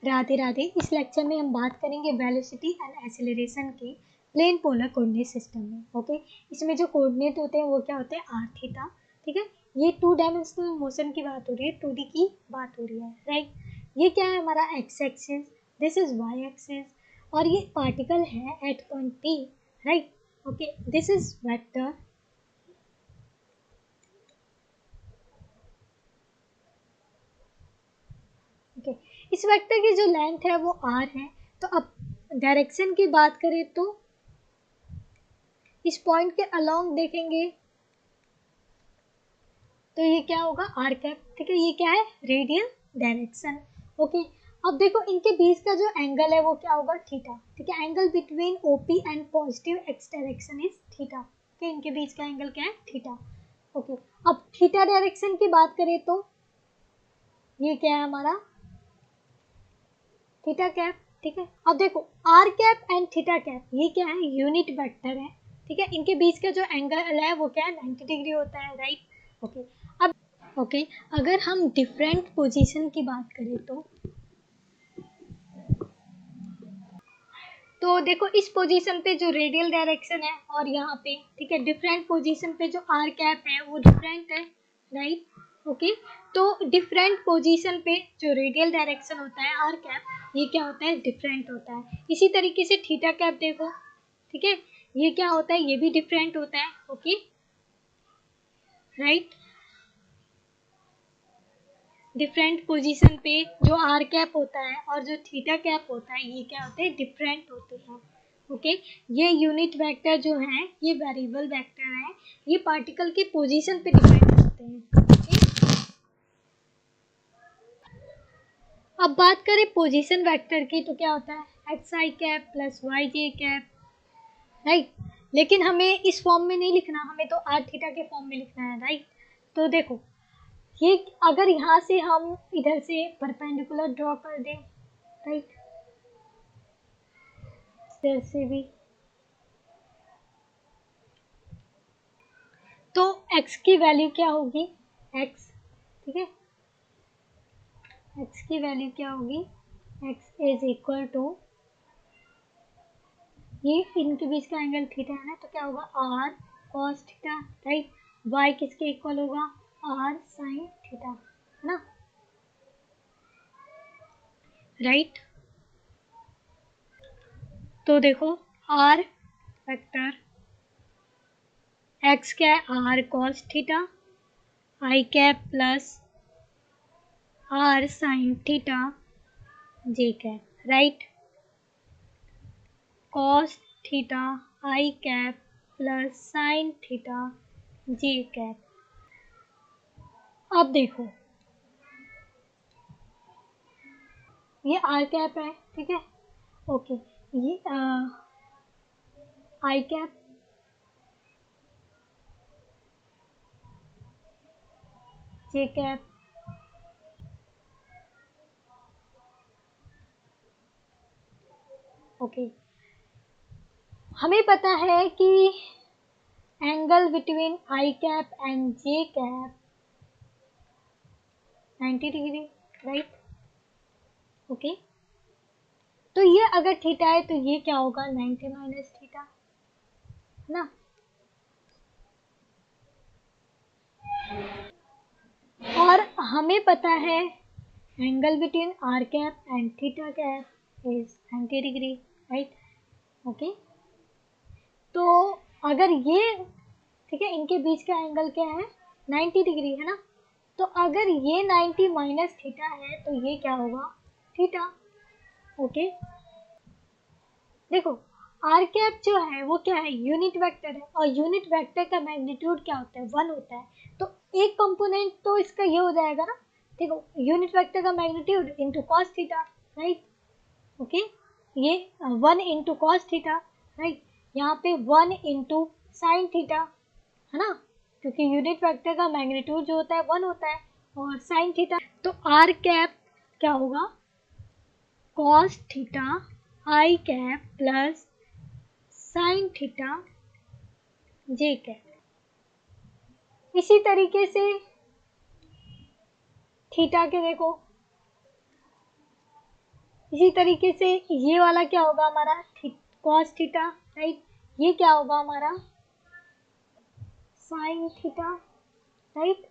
राधे राधे। इस लेक्चर में हम बात करेंगे वेलोसिटी एंड एक्सेलरेशन के प्लेन पोलर कोऑर्डिनेट सिस्टम में। ओके, इसमें जो कोऑर्डिनेट होते हैं वो क्या होते हैं, आर थीटा। ठीक है, ये 2 डायमेंशनल मोशन की बात हो रही है, 2D की बात हो रही है, राइट। ये क्या है, हमारा X axis, this is Y axis, और ये पार्टिकल है at point P, right. Okay, this is vector. Okay, इस वेक्टर की जो लेंथ है वो आर है। तो अब डायरेक्शन की बात करें तो इस पॉइंट के अलोंग देखेंगे तो ये क्या होगा, आर कैप। ठीक है, ये क्या है, रेडियल डायरेक्शन। ओके, अब देखो इनके बीच का जो एंगल है वो क्या होगा, थीटा। ठीक है, angle between OP and positive x direction is theta. ठीक है, इनके बीच का एंगल क्या है, थीटा। ओके, अब थीटा डायरेक्शन की बात करें तो ये क्या है हमारा, थीटा कैप। ठीक है, अब देखो are cap and theta cap ये क्या है, यूनिट वेक्टर है। ठीक है, इनके बीच का जो एंगल है वो क्या है, 90 डिग्री होता है, राइट। ओके, अब ओके, अगर हम डिफरेंट पोजीशन की बात करें तो देखो इस पोजीशन पे जो रेडियल डायरेक्शन है और यहाँ पे, ठीक है, डिफरेंट पोजीशन पे जो आर कैप है वो डिफरेंट है, राइट। ओके, तो डिफरेंट पोजीशन पे जो रेडियल डायरेक्शन होता है आर कैप, ये क्या होता है, डिफरेंट होता है। इसी तरीके से थीटा कैप देखो, ठीक है, ये क्या होता है, ये भी डिफरेंट होता है। Okay, right. डिफरेंट पोजीशन पे जो आर कैप होता है और जो थीटा कैप होता है ये क्या होते हैं, डिफरेंट होते हैं। ओके, ये यूनिट वेक्टर जो है ये वेरिएबल वेक्टर है, ये पार्टिकल के पोजीशन पे डिपेंड करते हैं। ओके, अब बात करें पोजीशन वेक्टर की तो क्या होता है, एक्स आई कैप प्लस वाई जे कैप, राइट। लेकिन हमें इस फॉर्म में नहीं लिखना, हमें तो आर थीटा के फॉर्म में लिखना है, राइट। तो देखो ये अगर यहाँ से हम इधर से परपेंडिकुलर ड्रॉ कर दें, राइट, इधर से भी, तो x की वैल्यू क्या होगी, x, ठीक है, x की वैल्यू क्या होगी, x इज इक्वल टू, ये इनके बीच का एंगल थीटा है ना, तो क्या होगा, r cos theta, right. y किसके इक्वल होगा, r sin थीटा, है ना, राइट। तो देखो r वेक्टर x क्या है, r cos theta, i cap plus r sin theta j cap, right. cos theta i cap plus sin theta j cap. अब देखो ये r कैप है, ठीक है। ओके, ये i cap, j cap, okay. हमें पता है कि angle between i cap and j cap 90 degree, right. Okay, तो ये अगर थीटा है तो ये क्या होगा, 90 माइनस थीटा, ना। और हमें पता है angle between R cap and theta cap is 90 degree, right. Okay, तो अगर ये, ठीक है, इनके बीच का एंगल क्या है, 90 डिग्री, है ना। तो अगर ये 90 माइनस थीटा है तो ये क्या होगा, थीटा। ओके, देखो आर कैप जो है वो क्या है, यूनिट वेक्टर है, और यूनिट वेक्टर का मैग्नीट्यूड क्या होता है, 1 होता है। तो एक कंपोनेंट तो इसका ये हो जाएगा ना, देखो यूनिट वेक्टर का magnitude into cos theta, right. Okay, ये 1 इंटू कॉस थीटा, राइट। यहाँ पे 1 इंटू साइन थीटा, है ना, क्योंकि यूनिट वेक्टर का मैग्नीट्यूड जो होता है 1 होता है, और साइन थीटा, तो आर कैप क्या होगा, cos theta i cap plus sine theta j cap. इसी तरीके से थीटा के देखो इसी तरीके से ये वाला क्या होगा हमारा कॉस थीटा, राइट। ये क्या होगा हमारा sine theta, right.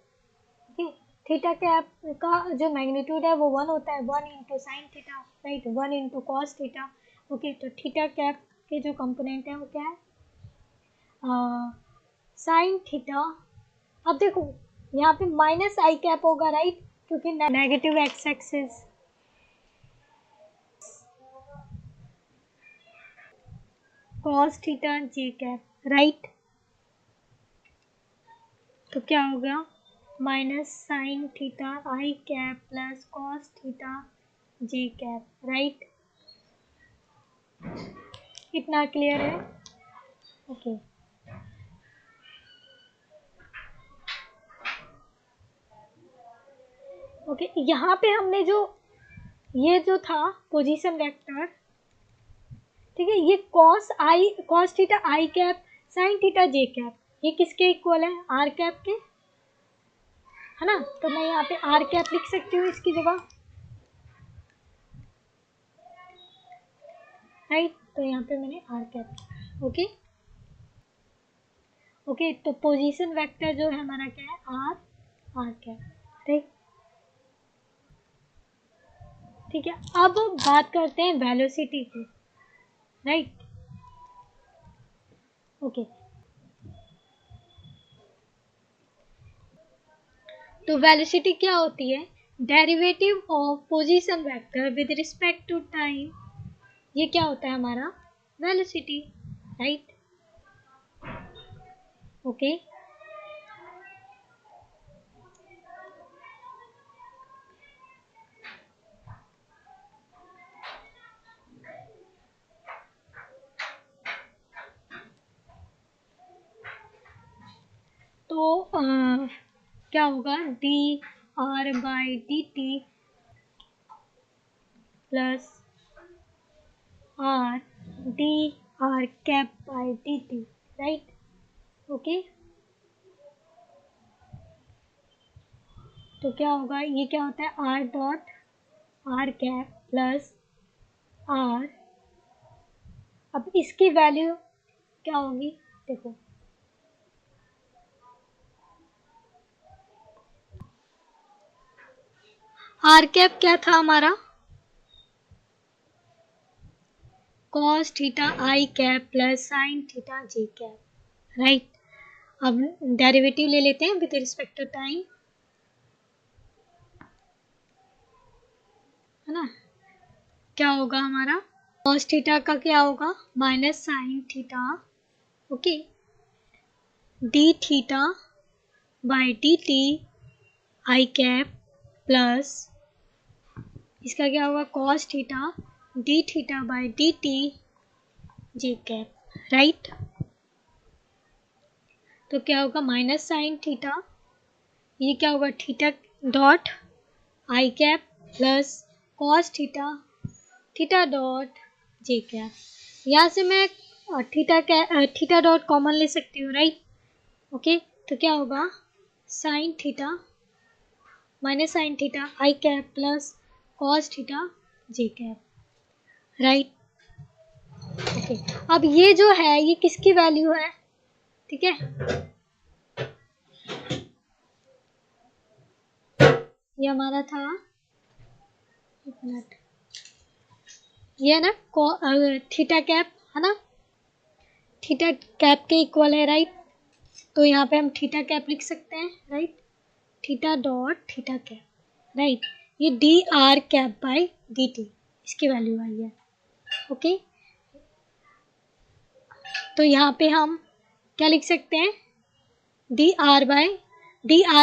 Okay, theta cap का जो मैग्नीट्यूड है वो 1 होता है, 1 into sine theta, right, 1 into cos theta. Okay, तो थीटा कैप के जो कंपोनेंट है वो क्या है, साइन थीटा। अब देखो यहाँ पे माइनस आई कैप होगा, राइट, क्योंकि negative x axis, cos theta j cap, right. तो क्या होगा minus sine theta i cap plus cos theta j cap, right. इतना क्लियर है? ओके ओके, यहाँ पे हमने जो ये जो था पोजीशन वेक्टर, ठीक है, ये cos theta i cap sine theta j cap, ये किसके इक्वल है, आर कैप के, है ना। तो मैं यहाँ पे आर कैप लिख सकती हूँ इसकी जगह, राइट। तो यहाँ पे मैंने आर कैप, ओके ओके। तो पोजीशन वेक्टर जो है हमारा क्या है, आर कैप, राइट। ठीक है, अब बात करते हैं वेलोसिटी की, राइट। ओके, तो वेलोसिटी क्या होती है, derivative of position vector with respect to time, ये क्या होता है हमारा वेलोसिटी, राइट। ओके, तो क्या होगा D are by D T plus R D are cap by D T, right. Okay, तो क्या होगा, ये क्या होता है R dot are cap plus R, अब इसकी वैल्यू क्या होगी, देखो आर कैप क्या था हमारा cos theta i cap plus sine theta j cap, right. अब डेरिवेटिव ले लेते हैं विद रिस्पेक्ट टू टाइम, है ना। क्या होगा हमारा कॉस थीटा का क्या होगा minus sine theta, okay, D theta by D t i cap plus इसका क्या होगा cos theta d theta by D t j cap, right. तो क्या होगा माइनस साइन थीटा, ये क्या होगा theta dot i cap plus cos theta theta dot j cap, यहाँ से मैं थीटा डॉट कॉमन ले सकती हूँ, राइट। ओके, तो क्या होगा sine theta minus sine theta i cap plus cos theta j cap, right. Okay, अब ये जो है ये किसकी वैल्यू है, ठीक है, ये हमारा था, एक मिनट, ये है ना थीटा कैप, है ना, थीटा कैप के इक्वल है, राइट। तो यहाँ पे हम थीटा कैप लिख सकते हैं, right, theta dot theta cap, right. ये d are cap by D t इसकी वैल्यू आई है, ओके। तो यहाँ पे हम क्या लिख सकते हैं D R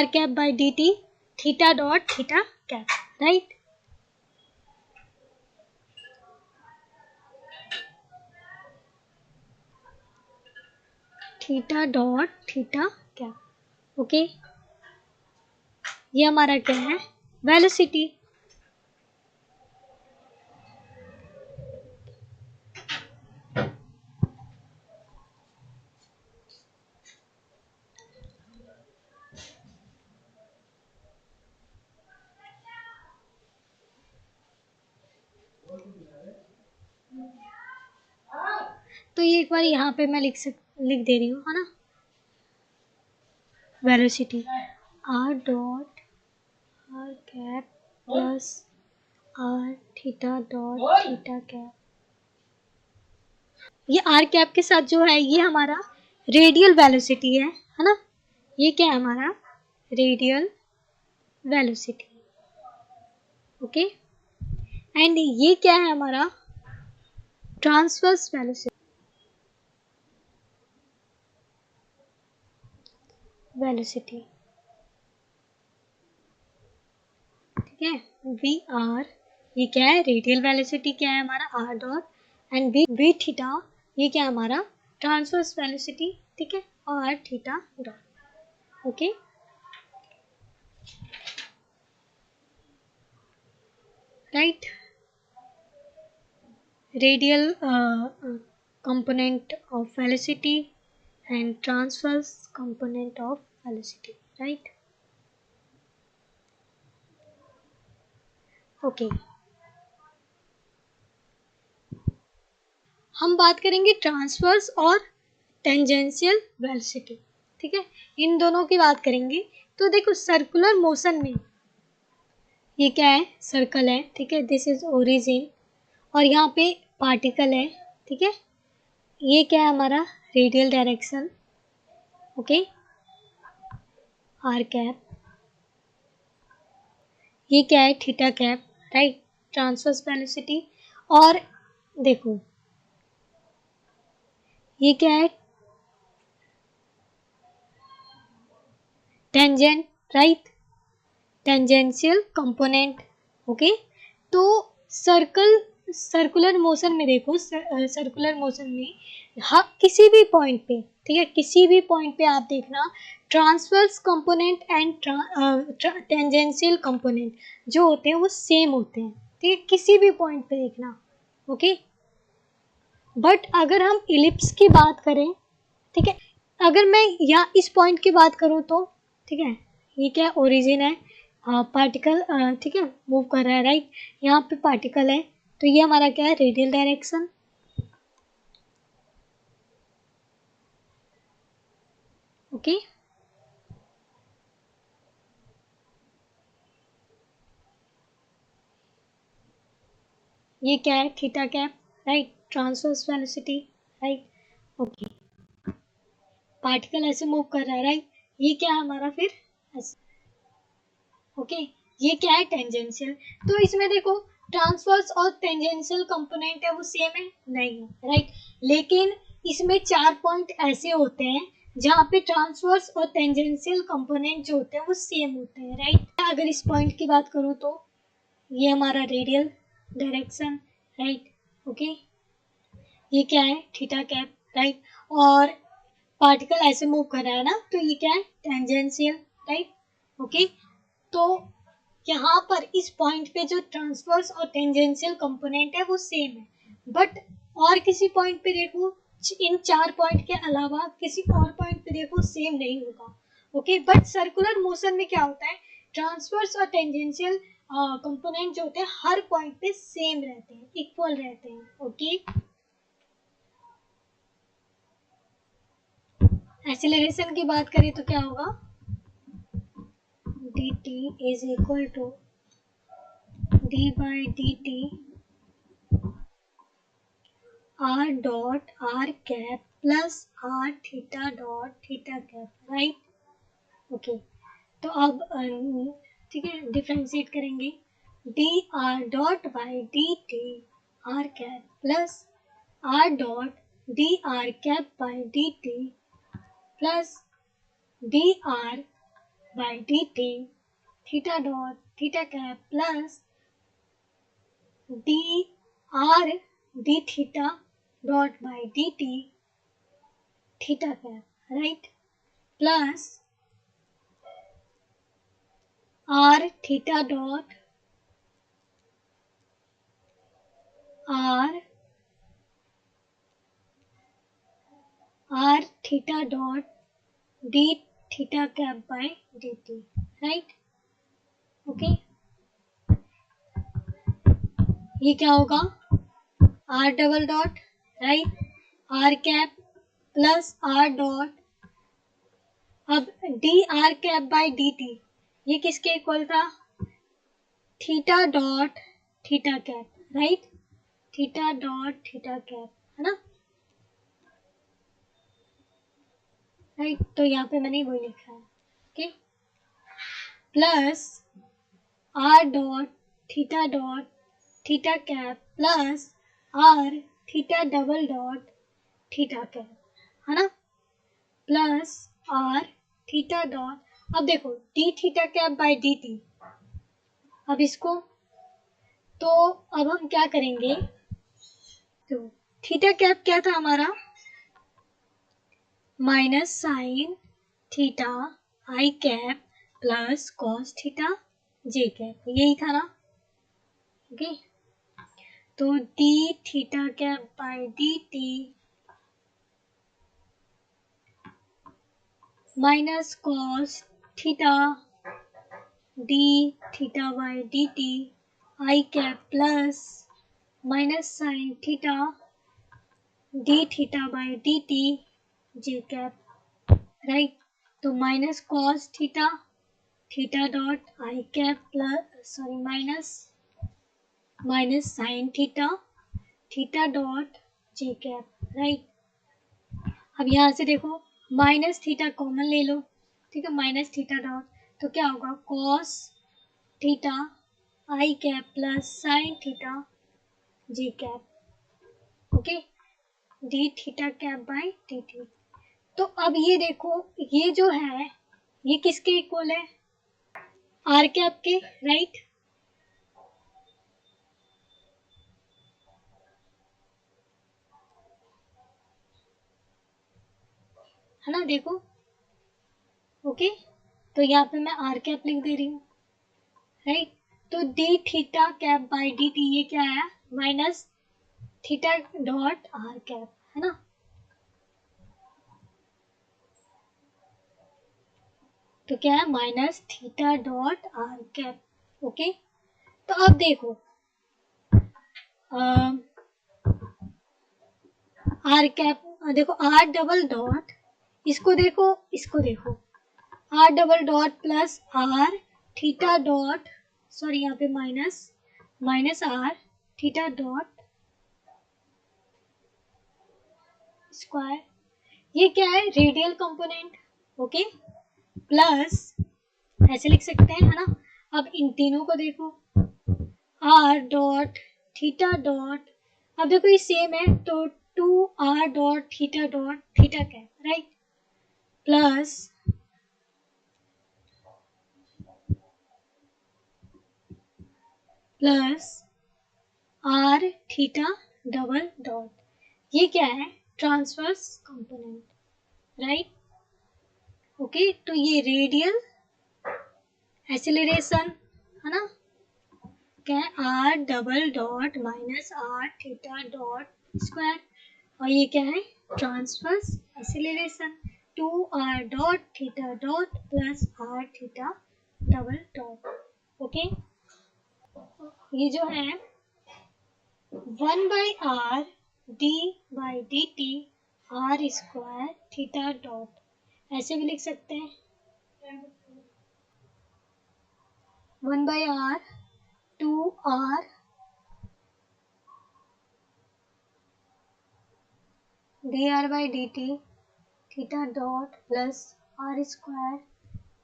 cap by D t theta dot theta cap, right. Theta dot theta cap, okay. ये हमारा क्या है वेलोसिटी, तो ये एक बार यहाँ पे मैं लिख दे रही हूँ, है ना, velocity R dot are cap plus are theta dot theta cap. ये आर कैप के साथ जो है ये हमारा रेडियल वेलोसिटी है ना, ये क्या है हमारा रेडियल वेलोसिटी, ओके। एंड ये क्या है हमारा ट्रांसवर्स वेलोसिटी, ठीक है। वी आर, ये क्या है रेडियल वेलोसिटी, क्या है हमारा R dot, and V theta, ये क्या है हमारा ट्रांसवर्स वेलोसिटी, ठीक है, R theta dot, okay. Right, radial component of velocity and transverse component of velocity, right? Okay. हम बात करेंगे ट्रांसवर्स और टेंजेंशियल वेलोसिटी, ठीक है, इन दोनों की बात करेंगे। तो देखो सर्कुलर मोशन में ये क्या है सर्कल है, ठीक है, दिस इज ओरिजिन, और यहाँ पे पार्टिकल है, ठीक है, ये क्या है हमारा radial direction, okay, r cap, ये क्या है theta cap, right, transverse velocity. और देखो ये क्या है tangent, right, tangential component, okay. तो सर्कुलर मोशन में देखो सर्कुलर मोशन में किसी भी पॉइंट पे, ठीक है, किसी भी पॉइंट पे आप देखना transverse component and tangential component जो होते हैं वो सेम होते हैं, ठीक है, किसी भी पॉइंट पे देखना, ओके। बट अगर हम इलिप्स की बात करें, ठीक है, अगर मैं यहाँ इस पॉइंट की बात करूँ तो, ठीक है, ये क्या ओरिजिन है, पार्टिकल, ठीक है, मूव कर रहा है, राइट, यहाँ पे पार्टिकल है, तो ये हमारा क्या है रेडियल डायरेक्शन, ओके। ये क्या है theta cap, right, transverse velocity, right, okay. Particle ऐसे मूव कर रहा है, राइट, ये क्या है हमारा फिर ऐसे, ओके। ये क्या है टेंजेंशियल। तो इसमें देखो ट्रांसवर्स और टेंजेंशियल कंपोनेंट है वो सेम है नहीं है, राइट, लेकिन इसमें 4 पॉइंट ऐसे होते हैं जहाँ पे ट्रांसवर्स और टेंजेंशियल कंपोनेंट जो होते हैं वो सेम होते हैं, राइट। अगर इस पॉइंट की बात करूँ तो ये हमारा रेडियल डायरेक्शन, राइट, ओके, ये क्या है थीटा कैप, राइट, और पार्टिकल ऐसे मूव कर रहा है ना, तो ये क्या है टेंजेंशियल, राइट, ओके। तो यहाँ पर इस पॉइंट पे जो ट्रांसवर्स और टेंजेंशियल कंपोनेंट है वो सेम है, बट और किसी पॉइंट पे देखो इन 4 पॉइंट के अलावा किसी और पॉइंट पे देखो सेम नहीं होगा, ओके। बट सर्कुलर मोशन में क्या होता है ट्रांसवर्स और टेंजेंशियल कंपोनेंट जो होते हैं हर पॉइंट पे सेम रहते हैं, इक्वल रहते हैं, ओके। एक्सीलरेशन की बात करें तो क्या होगा dt is equal to d by dt r dot r cap plus r theta dot theta cap, right, okay. तो अब ठीक है डिफ्रेंशिएट करेंगे d r dot by D t r cap plus r dot d are cap by D T plus d are by D t theta dot theta cap plus d r d theta dot by D t theta cap, right, plus are theta dot r theta dot d theta cap by d T, right, okay. ये क्या होगा, are double dot, right, r cap plus r dot, अब d are cap by D t, ये किसके equal था, theta dot theta cap, right, theta dot theta cap, है ना, right. तो यहाँ पे मैंने वही लिखा है, okay, plus r dot theta cap plus are theta double dot theta cap, है ना, प्लस आर थीटा डॉट, अब देखो d theta cap by D t, अब इसको तो अब हम क्या करेंगे, तो थीटा कैप क्या था हमारा, minus sine theta i cap plus cos theta j cap, यही था ना, ओके। तो d theta cap by D t minus cos theta d theta by D t i cap plus minus sine theta d theta by D t j cap, right. तो minus cos theta theta dot i cap plus sorry minus sine theta theta dot j cap, right. अब यहाँ से देखो minus theta common ले लो, ठीक है, minus theta dot, तो क्या होगा, cos theta i cap plus sine theta j cap, okay, D theta cap by D T. तो अब ये देखो, ये जो है ये किसके इक्वल है, आर कैप के, राइट, है ना, देखो, ओके। तो यहाँ पे मैं आर कैप लिख दे रही हूँ, राइट। तो d theta cap by D t ये क्या है, minus theta dot are cap, है ना, तो क्या है, minus theta dot are cap, okay. तो अब देखो आर कैप, देखो आर डबल डॉट, इसको देखो r double dot plus are theta dot, sorry यहाँ पे minus r theta dot square, ये क्या है, रेडियल कंपोनेंट, ओके, प्लस ऐसे लिख सकते हैं, है ना। अब इन तीनों को देखो, आर डॉट थीटा डॉट, अब देखो ये सेम है, तो two r dot theta cap, right, plus are theta double dot, ये क्या है, ट्रांसवर्स कंपोनेंट, राइट, ओके। तो ये रेडियल एक्सीलरेशन, है ना, क्या है, r double dot minus r theta dot square, और ये क्या है, transverse acceleration, two r dot theta dot plus are theta double dot, okay. ये जो है 1/r d by D t r square theta dot, ऐसे भी लिख सकते हैं, 1/r 2r dr by D t theta dot plus r square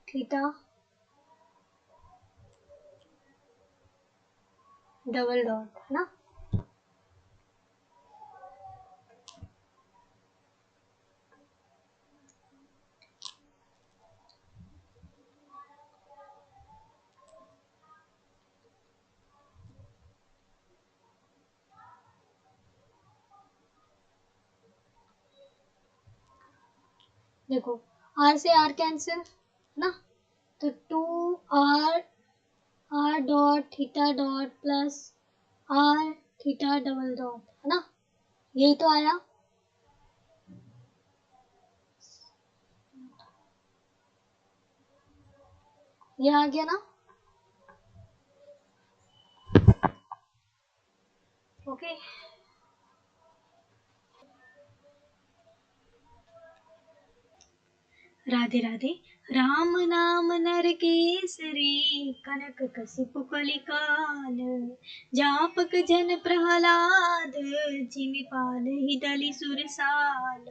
theta double dot, है ना। देखो आर से आर कैंसिल, है ना, तो two r r dot theta dot plus are theta double dot, है ना, यही तो आया, ये आ गया ना। ओके। राधे राधे। राम नाम नर केसरी, कनक कसिपु कलिकाल, जापक जन प्रहलाद, जिमि पालहि दलि सुरसाल।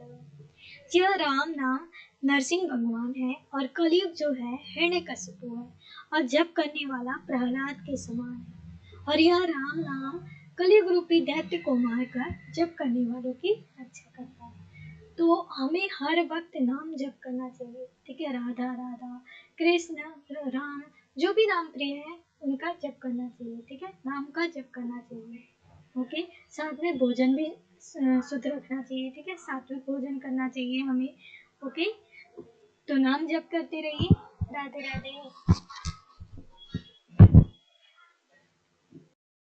यह राम नाम नरसिंह भगवान है और कलयुग जो है हिरण्यकशिपु है और जप करने वाला प्रहलाद के समान है। और यह राम नाम कलयुग रूपी दैत्य को मारकर जप करने वालों की रक्षा करता है। तो हमें हर वक्त नाम जप करना चाहिए, ठीक है। राधा राधा, कृष्ण, राम, जो भी नाम प्रिय है उनका जप करना चाहिए, ठीक है। नाम का जप करना चाहिए, ओके। साथ में भोजन भी शुद्ध रखना चाहिए, ठीक है। सात्विक भोजन करना चाहिए हमें, ओके। तो नाम जप करते रहिए। राधे राधे।